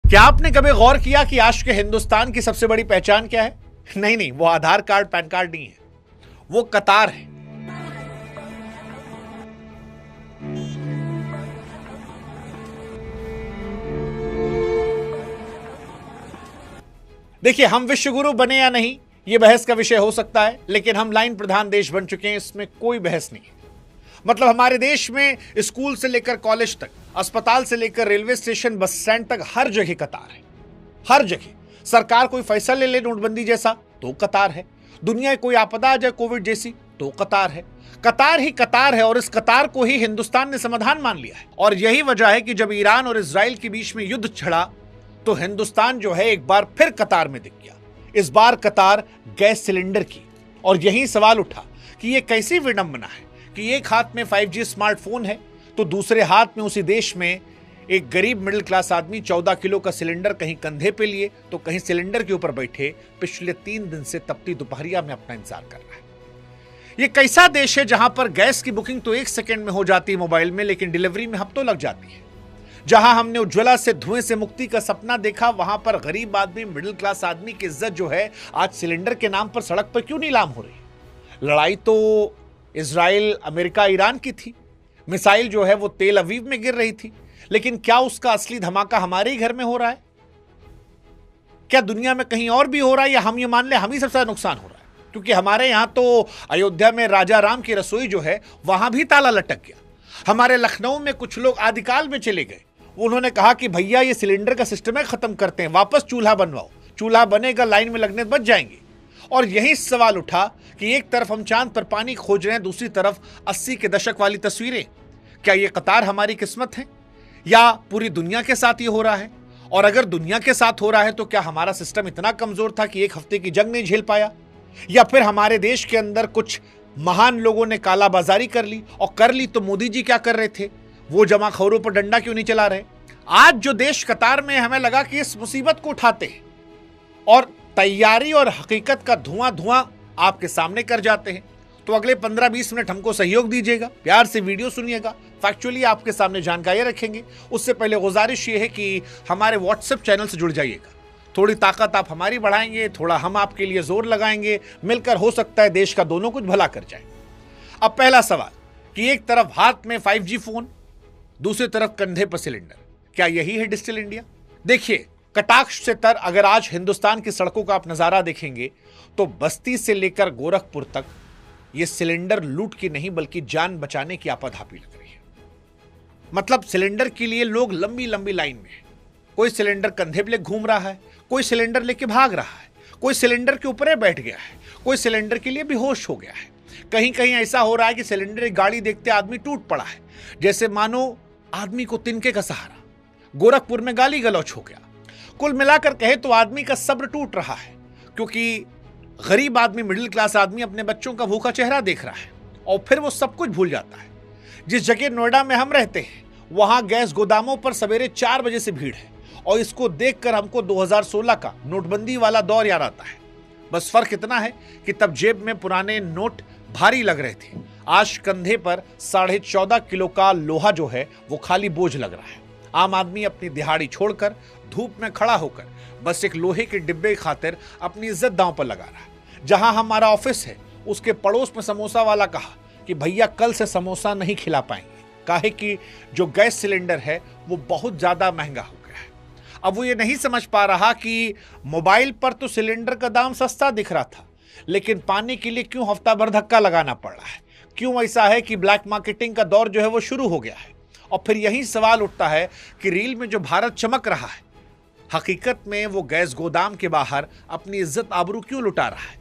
क्या आपने कभी गौर किया कि आज के हिंदुस्तान की सबसे बड़ी पहचान क्या है? नहीं नहीं, वो आधार कार्ड पैन कार्ड नहीं है, वो कतार है। देखिए, हम विश्वगुरु बने या नहीं, यह बहस का विषय हो सकता है, लेकिन हम लाइन प्रधान देश बन चुके हैं, इसमें कोई बहस नहीं है। मतलब हमारे देश में स्कूल से लेकर कॉलेज तक, अस्पताल से लेकर रेलवे स्टेशन, बस स्टैंड तक हर जगह कतार है। हर जगह सरकार कोई फैसला ले ले नोटबंदी जैसा तो कतार है, दुनिया कोई आपदा आ जाए कोविड जैसी तो कतार है। कतार ही कतार है और इस कतार को ही हिंदुस्तान ने समाधान मान लिया है। और यही वजह है कि जब ईरान और इजराइल के बीच में युद्ध छिड़ा तो हिंदुस्तान जो है एक बार फिर कतार में दिख गया। इस बार कतार गैस सिलेंडर की। और यही सवाल उठा कि यह कैसी विडंबना है कि एक हाथ में 5G स्मार्टफोन है तो दूसरे हाथ में उसी देश में एक गरीब मिडिल क्लास आदमी 14 किलो का सिलेंडर कहीं कंधे पे लिए तो कहीं सिलेंडर के ऊपर बैठे पिछले 3 दिन से तपती दोपहरिया में अपना इंतजार कर रहा है। यह कैसा देश है जहां पर गैस की बुकिंग तो 1 सेकंड में हो जाती है मोबाइल में, लेकिन डिलीवरी में हफ्तों लग जाती है। जहां हमने उज्ज्वला से धुएं से मुक्ति का सपना देखा, वहां पर गरीब आदमी, मिडिल क्लास आदमी की इज्जत जो है आज सिलेंडर के नाम पर सड़क पर क्यों नीलाम हो रही? लड़ाई तो इजराइल, अमेरिका, ईरान की थी। मिसाइल जो है वो तेल अवीव में गिर रही थी, लेकिन क्या उसका असली धमाका हमारे ही घर में हो रहा है? क्या दुनिया में कहीं और भी हो रहा है, या हम ये मान ले हम ही सबसे ज्यादा नुकसान हो रहा है? क्योंकि हमारे यहां तो अयोध्या में राजा राम की रसोई जो है वहां भी ताला लटक गया। हमारे लखनऊ में कुछ लोग आदिकाल में चले गए, उन्होंने कहा कि भैया ये सिलेंडर का सिस्टम है, खत्म करते हैं, वापस चूल्हा बनवाओ। चूल्हा बनेगा, लाइन में लगने बच जाएंगे। और यही सवाल उठा कि एक तरफ हम चांद पर पानी खोज रहे हैं, दूसरी तरफ 80 के दशक वाली तस्वीरें। क्या ये कतार हमारी किस्मत है या पूरी दुनिया के साथ ये हो रहा है? और अगर दुनिया के साथ हो रहा है तो क्या हमारा सिस्टम इतना कमजोर था कि 1 हफ्ते की जंग नहीं झेल पाया? या फिर हमारे देश के अंदर कुछ महान लोगों ने कालाबाजारी कर ली, और कर ली तो मोदी जी क्या कर रहे थे? वो जमाखोरों पर डंडा क्यों नहीं चला रहे? आज जो देश कतार में, हमें लगा कि इस मुसीबत को उठाते हैं और तैयारी और हकीकत का धुआं धुआं आपके सामने कर जाते हैं। तो अगले 15-20 मिनट हमको सहयोग दीजिएगा, प्यार से वीडियो सुनिएगा, फैक्चुअली आपके सामने जानकारी रखेंगे। उससे पहले गुजारिश ये है कि हमारे व्हाट्सएप चैनल से जुड़ जाइएगा। थोड़ी ताकत आप हमारी बढ़ाएंगे, थोड़ा हम आपके लिए जोर लगाएंगे, मिलकर हो सकता है देश का दोनों कुछ भला कर जाए। अब पहला सवाल कि एक तरफ हाथ में 5G फोन, दूसरी तरफ कंधे पर सिलेंडर, क्या यही है डिजिटल इंडिया? देखिए, कटाक्ष से तर अगर आज हिंदुस्तान की सड़कों का आप नजारा देखेंगे तो बस्ती से लेकर गोरखपुर तक यह सिलेंडर लूट की नहीं बल्कि जान बचाने की आपाधापी लग रही है। मतलब सिलेंडर के लिए लोग लंबी लंबी लाइन में है। कोई सिलेंडर कंधे पे घूम रहा है, कोई सिलेंडर लेके भाग रहा है, कोई सिलेंडर के ऊपर बैठ गया है, कोई सिलेंडर के लिए बेहोश हो गया है। कहीं कहीं ऐसा हो रहा है कि सिलेंडर की गाड़ी देखते आदमी टूट पड़ा है, जैसे मानो आदमी को तिनके का सहारा। गोरखपुर में गाली गलौच हो गया। कुल मिलाकर कहे तो आदमी का सब्र टूट रहा है, क्योंकि गरीब आदमी, मिडिल क्लास आदमी अपने बच्चों का भूखा चेहरा देख रहा है और फिर वो सब कुछ भूल जाता है। जिस जगह नोएडा में हम रहते हैं वहां गैस गोदामों पर सवेरे 4 बजे से भीड़ है, और इसको देखकर हमको 2016 का नोटबंदी वाला दौर याद आता है। बस फर्क इतना है कि तब जेब में पुराने नोट भारी लग रहे थे, आज कंधे पर 14.5 किलो का लोहा जो है वो खाली बोझ लग रहा है। आम आदमी अपनी दिहाड़ी छोड़कर धूप में खड़ा होकर बस एक लोहे के डिब्बे खातिर अपनी इज्जत दांव पर लगा रहा है। जहां हमारा ऑफिस है उसके पड़ोस में समोसा वाला कहा कि भैया कल से समोसा नहीं खिला पाएंगे, काहे कि जो गैस सिलेंडर है वो बहुत ज्यादा महंगा हो गया है। अब वो ये नहीं समझ पा रहा कि मोबाइल पर तो सिलेंडर का दाम सस्ता दिख रहा था, लेकिन पाने के लिए क्यों हफ्ता भर धक्का लगाना पड़ रहा है? क्यों ऐसा है कि ब्लैक मार्केटिंग का दौर जो है वो शुरू हो गया है? और फिर यही सवाल उठता है कि रील में जो भारत चमक रहा है, हकीकत में वो गैस गोदाम के बाहर अपनी इज्जत आबरू क्यों लुटा रहा है?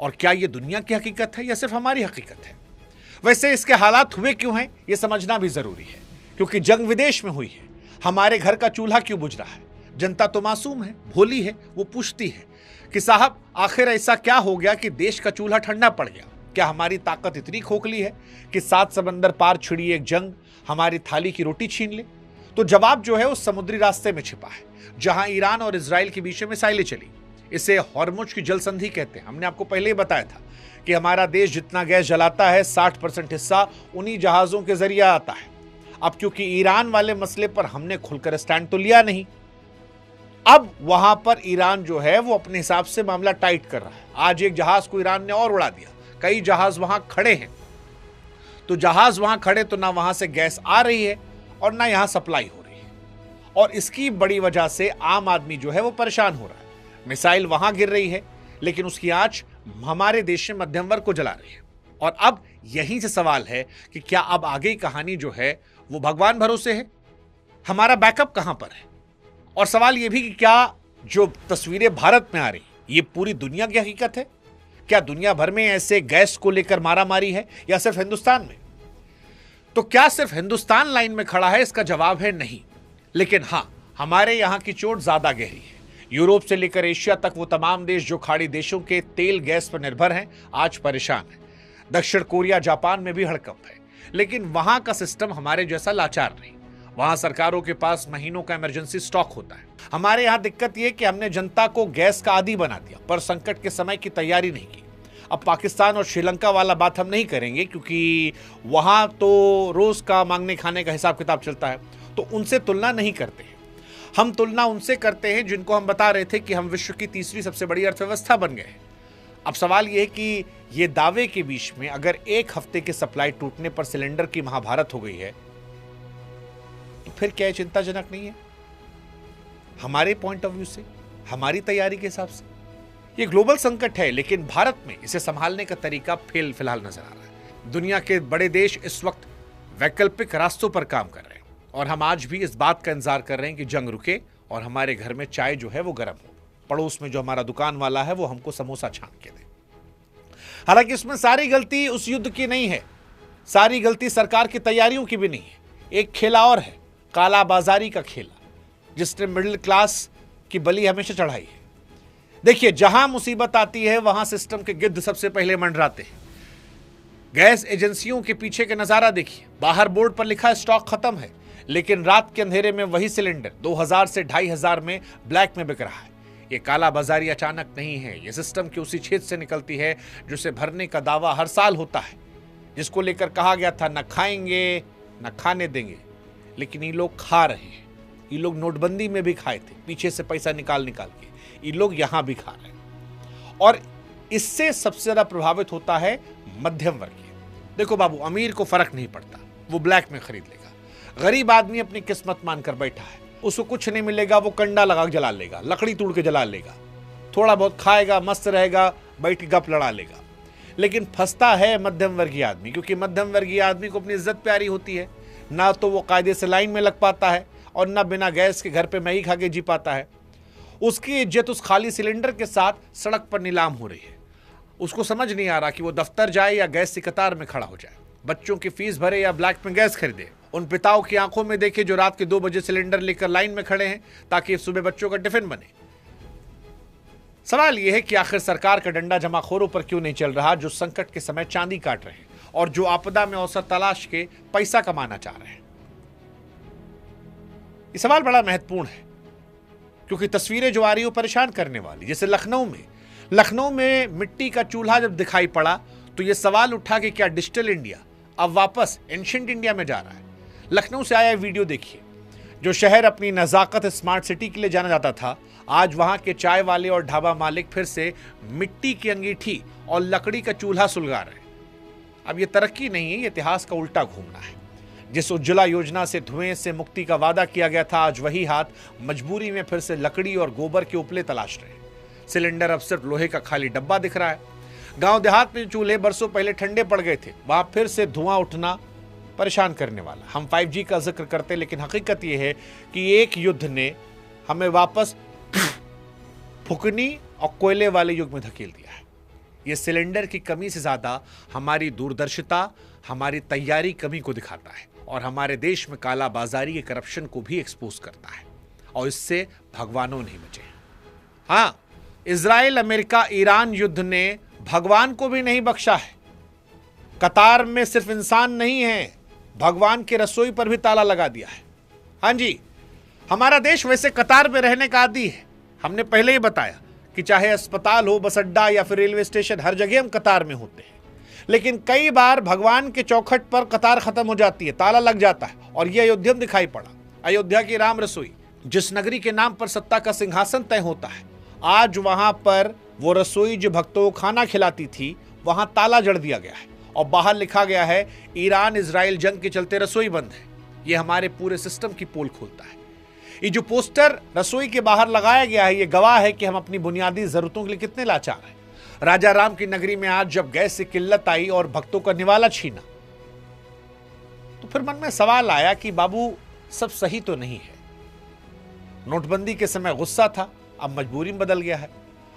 और क्या ये दुनिया की हकीकत है या सिर्फ हमारी हकीकत है? वैसे इसके हालात हुए क्यों हैं ये समझना भी जरूरी है, क्योंकि जंग विदेश में हुई है। हमारे घर का चूल्हा क्यों बुझ रहा है? जनता तो मासूम है, भोली है, वो पूछती है कि साहब आखिर ऐसा क्या हो गया कि देश का चूल्हा ठंडा पड़ गया? क्या हमारी ताकत इतनी खोखली है कि 7 समंदर पार छिड़ी एक जंग हमारी थाली की रोटी छीन ले? तो जवाब जो है उस समुद्री रास्ते में छिपा है, जहां ईरान और इजराइल के बीच में मिसाइलें चली। इसे हॉर्मुज की जल संधि कहते हैं। हमने आपको पहले ही बताया था कि हमारा देश जितना गैस जलाता है 60% हिस्सा उन्हीं जहाजों के जरिए आता है। अब क्योंकि ईरान वाले मसले पर हमने खुलकर स्टैंड तो लिया नहीं, अब वहां पर ईरान जो है वो अपने हिसाब से मामला टाइट कर रहा है। आज एक जहाज को ईरान ने और उड़ा दिया, कई जहाज वहां खड़े हैं। तो जहाज वहां खड़े तो ना वहां से गैस आ रही है और ना यहां सप्लाई हो रही है, और इसकी बड़ी वजह से आम आदमी जो है वो परेशान हो रहा है। मिसाइल वहां गिर रही है लेकिन उसकी आंच हमारे देश में मध्यम वर्ग को जला रही है। और अब यहीं से सवाल है कि क्या अब आगे की कहानी जो है वो भगवान भरोसे है? हमारा बैकअप कहां पर है? और सवाल यह भी कि क्या जो तस्वीरें भारत में आ रही ये पूरी दुनिया की हकीकत है? क्या दुनिया भर में ऐसे गैस को लेकर मारामारी है या सिर्फ हिंदुस्तान में? तो क्या सिर्फ हिंदुस्तान लाइन में खड़ा है? इसका जवाब है नहीं। लेकिन हां, हमारे यहां की चोट ज्यादा गहरी है। यूरोप से लेकर एशिया तक वो तमाम देश जो खाड़ी देशों के तेल गैस पर निर्भर हैं, आज परेशान हैं। दक्षिण कोरिया, जापान में भी हड़कंप है, लेकिन वहां का सिस्टम हमारे जैसा लाचार नहीं। वहां सरकारों के पास महीनों का इमरजेंसी स्टॉक होता है। हमारे यहां दिक्कत यह कि हमने जनता को गैस का आदी बना दिया, पर संकट के समय की तैयारी नहीं की। अब पाकिस्तान और श्रीलंका वाला बात हम नहीं करेंगे क्योंकि वहां तो रोज का मांगने खाने का हिसाब किताब चलता है, तो उनसे तुलना नहीं करते हैं। हम तुलना उनसे करते हैं जिनको हम बता रहे थे कि हम विश्व की तीसरी सबसे बड़ी अर्थव्यवस्था बन गए हैं। अब सवाल यह है कि ये दावे के बीच में अगर एक हफ्ते के सप्लाई टूटने पर सिलेंडर की महाभारत हो गई है तो फिर क्या चिंताजनक नहीं है? हमारे पॉइंट ऑफ व्यू से, हमारी तैयारी के हिसाब से ये ग्लोबल संकट है, लेकिन भारत में इसे संभालने का तरीका फिलहाल नजर आ रहा है। दुनिया के बड़े देश इस वक्त वैकल्पिक रास्तों पर काम कर रहे हैं और हम आज भी इस बात का इंतजार कर रहे हैं कि जंग रुके और हमारे घर में चाय जो है वो गर्म हो, पड़ोस में जो हमारा दुकान वाला है वो हमको समोसा छान के दे। हालांकि इसमें सारी गलती उस युद्ध की नहीं है, सारी गलती सरकार की तैयारियों की भी नहीं है। एक खेला और है, काला बाजारी का खेला, जिसने मिडिल क्लास की बलि हमेशा चढ़ाई है। देखिए, जहां मुसीबत आती है वहां सिस्टम के गिद्ध सबसे पहले मंडराते हैं। गैस एजेंसियों के पीछे का नजारा देखिए, बाहर बोर्ड पर लिखा है स्टॉक खत्म है, लेकिन रात के अंधेरे में वही सिलेंडर 2000 से 2500 में ब्लैक में बिक रहा है। ये काला बाजारी अचानक नहीं है, ये सिस्टम के उसी छेद से निकलती है जिसे भरने का दावा हर साल होता है, जिसको लेकर कहा गया था न खाएंगे न खाने देंगे, लेकिन ये लोग खा रहे हैं। ये लोग नोटबंदी में भी खाए थे, पीछे से पैसा निकाल के। ये लोग यहां भी खा रहे हैं और इससे सबसे ज्यादा प्रभावित होता है मध्यम वर्गीय। देखो बाबू, अमीर को फर्क नहीं पड़ता, वो ब्लैक में खरीद लेगा। गरीब आदमी अपनी किस्मत मानकर बैठा है, उसको कुछ नहीं मिलेगा, वो कंडा लगा के जला लेगा, लकड़ी तोड़ के जला लेगा, थोड़ा बहुत खाएगा, मस्त रहेगा, बैठ के गप लड़ा लेगा। लेकिन फंसता है मध्यम वर्गीय आदमी, क्योंकि मध्यम वर्गीय आदमी को अपनी इज्जत प्यारी होती है। ना तो वो कायदे से लाइन में लग पाता है और ना बिना गैस के घर पे मैगी खा के जी पाता है। उसकी इज्जत उस खाली सिलेंडर के साथ सड़क पर नीलाम हो रही है। उसको समझ नहीं आ रहा कि वो दफ्तर जाए या गैस की कतार में खड़ा हो जाए, बच्चों की फीस भरे या ब्लैक में गैस खरीदे। उन पिताओं की आंखों में देखे जो रात के 2 बजे सिलेंडर लेकर लाइन में खड़े हैं ताकि सुबह बच्चों का टिफिन बने। सवाल यह है कि आखिर सरकार का डंडा जमाखोरों पर क्यों नहीं चल रहा, जो संकट के समय चांदी काट रहे हैं और जो आपदा में अवसर तलाश के पैसा कमाना चाह रहे हैं। यह सवाल बड़ा महत्वपूर्ण है क्योंकि तस्वीरें जो आ रही हो परेशान करने वाली। जैसे लखनऊ में मिट्टी का चूल्हा जब दिखाई पड़ा तो यह सवाल उठा कि क्या डिजिटल इंडिया अब वापस एंशिएंट इंडिया में जा रहा है। लखनऊ से आया वीडियो देखिए। जो शहर अपनी नजाकत स्मार्ट सिटी के लिए जाना जाता था, आज वहां के चाय वाले और ढाबा मालिक फिर से मिट्टी की अंगीठी और लकड़ी का चूल्हा सुलगा रहे हैं। अब यह तरक्की नहीं है, यह इतिहास का उल्टा घूमना है। जिस उज्ज्वला योजना से धुएं से मुक्ति का वादा किया गया था, आज वही हाथ मजबूरी में फिर से लकड़ी और गोबर के उपले तलाश रहे हैं। सिलेंडर अब सिर्फ लोहे का खाली डब्बा दिख रहा है। गांव देहात में चूल्हे बरसों पहले ठंडे पड़ गए थे, वहां फिर से धुआं उठना परेशान करने वाला। हम 5G का जिक्र करते, लेकिन हकीकत यह है कि एक युद्ध ने हमें वापस फुकनी और कोयले वाले युग में धकेल दिया है। यह सिलेंडर की कमी से ज्यादा हमारी दूरदर्शिता, हमारी तैयारी कमी को दिखाता है और हमारे देश में काला बाजारी के करप्शन को भी एक्सपोज करता है, और इससे भगवानों नहीं बचे। हाँ, इजराइल, अमेरिका, ईरान युद्ध ने भगवान को भी नहीं बख्शा है। कतार में सिर्फ इंसान नहीं है, भगवान के रसोई पर भी ताला लगा दिया है। हाँ जी, हमारा देश वैसे कतार में रहने का आदी है। हमने पहले ही बताया कि चाहे अस्पताल हो, बस अड्डा या फिर रेलवे स्टेशन, हर जगह हम कतार में होते हैं। लेकिन कई बार भगवान के चौखट पर कतार खत्म हो जाती है, ताला लग जाता है, और यह अयोध्या में दिखाई पड़ा। अयोध्या की राम रसोई जिस नगरी के नाम पर सत्ता का सिंहासन तय होता है, आज वहां पर वो रसोई जो भक्तों को खाना खिलाती थी, वहां ताला जड़ दिया गया है और बाहर लिखा गया है ईरान इजराइल जंग के चलते रसोई बंद है। ये हमारे पूरे सिस्टम की पोल खोलता है। ये जो पोस्टर रसोई के बाहर लगाया गया है, ये गवाह है कि हम अपनी बुनियादी जरूरतों के लिए कितने लाचार हैं। राजा राम की नगरी में आज जब गैस की किल्लत आई और भक्तों का निवाला छीना, तो फिर मन में सवाल आया कि बाबू सब सही तो नहीं है। नोटबंदी के समय गुस्सा था, अब मजबूरी में बदल गया है।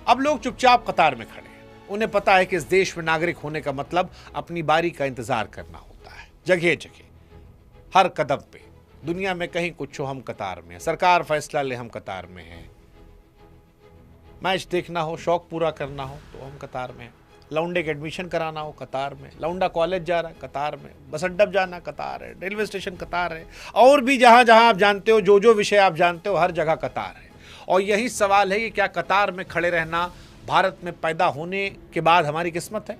अब लोग चुपचाप कतार में खड़े हैं। उन्हें पता है कि इस देश में नागरिक होने का मतलब अपनी बारी का इंतजार करना होता है। जगह जगह हर कदम पे दुनिया में कहीं कुछ हो, हम कतार में हैं। सरकार फैसला ले, हम कतार में हैं। मैच देखना हो, शौक पूरा करना हो, तो हम कतार में हैं। लौंडे के एडमिशन कराना हो, कतार में। लौंडा कॉलेज जा रहा है, कतार में। बस अड्डा जाना, कतार है। रेलवे स्टेशन कतार है। और भी जहां जहां आप जानते हो, जो विषय आप जानते हो, हर जगह कतार है। और यही सवाल है कि क्या कतार में खड़े रहना भारत में पैदा होने के बाद हमारी किस्मत है?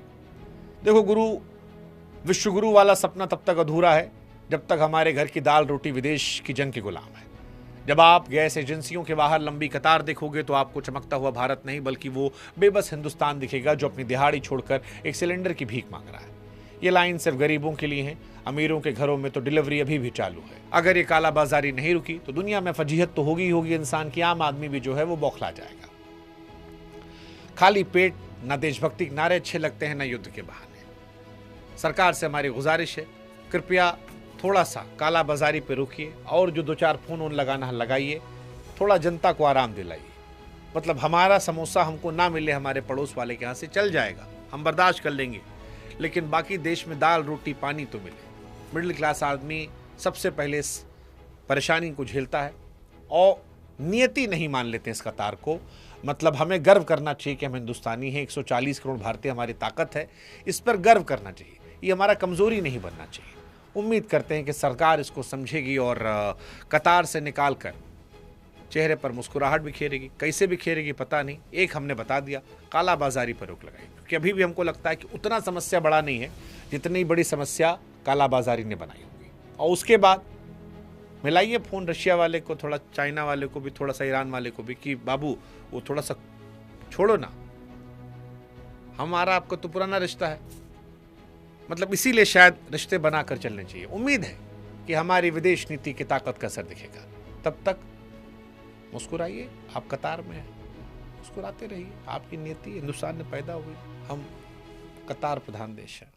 देखो, गुरु विश्वगुरु वाला सपना तब तक अधूरा है जब तक हमारे घर की दाल रोटी विदेश की जंग के गुलाम है। जब आप गैस एजेंसियों के बाहर लंबी कतार देखोगे तो आपको चमकता हुआ भारत नहीं, बल्कि वो बेबस हिंदुस्तान दिखेगा जो अपनी दिहाड़ी छोड़कर एक सिलेंडर की भीख मांग रहा है। ये लाइन सिर्फ गरीबों के लिए है। अमीरों के घरों में तो डिलीवरी अभी भी चालू है। अगर ये कालाबाजारी नहीं रुकी तो दुनिया में फजीहत तो होगी ही होगी इंसान की। आम आदमी भी जो है वो बौखला जाएगा। खाली पेट न देशभक्ति के नारे अच्छे लगते हैं, न युद्ध के बहाने। सरकार से हमारी गुजारिश है, कृपया थोड़ा सा कालाबाजारी पे रुकिए और जो 2-4 फोन ऑन लगाना है लगाइए। थोड़ा जनता को आराम दिलाइए। मतलब हमारा समोसा हमको ना मिले हमारे पड़ोस वाले के यहाँ से, चल जाएगा, हम बर्दाश्त कर लेंगे, लेकिन बाकी देश में दाल रोटी पानी तो मिले। मिडिल क्लास आदमी सबसे पहले इस परेशानी को झेलता है और नियति नहीं मान लेते इस कतार को। मतलब हमें गर्व करना चाहिए कि हम हिंदुस्तानी हैं। 140 करोड़ भारतीय हमारी ताकत है, इस पर गर्व करना चाहिए। ये हमारा कमजोरी नहीं बनना चाहिए। उम्मीद करते हैं कि सरकार इसको समझेगी और कतार से निकाल कर चेहरे पर मुस्कुराहट बिखेरेगी। कैसे बिखेरेगी पता नहीं। एक हमने बता दिया, कालाबाजारी पर रोक लगाएगी, क्योंकि अभी भी हमको लगता है कि उतना समस्या बड़ा नहीं है जितनी बड़ी समस्या कालाबाजारी ने बनाई होगी। और उसके बाद मिलाइए फ़ोन रशिया वाले को, थोड़ा चाइना वाले को भी, थोड़ा सा ईरान वाले को भी, कि बाबू वो थोड़ा सा छोड़ो ना, हमारा आपका तो पुराना रिश्ता है। मतलब इसीलिए शायद रिश्ते बनाकर चलने चाहिए। उम्मीद है कि हमारी विदेश नीति की ताकत का असर दिखेगा। तब तक मुस्कुराइए, आप कतार में हैं, मुस्कुराते रहिए। आपकी नीति हिंदुस्तान में पैदा हुई, हम कतार प्रधान देश हैं।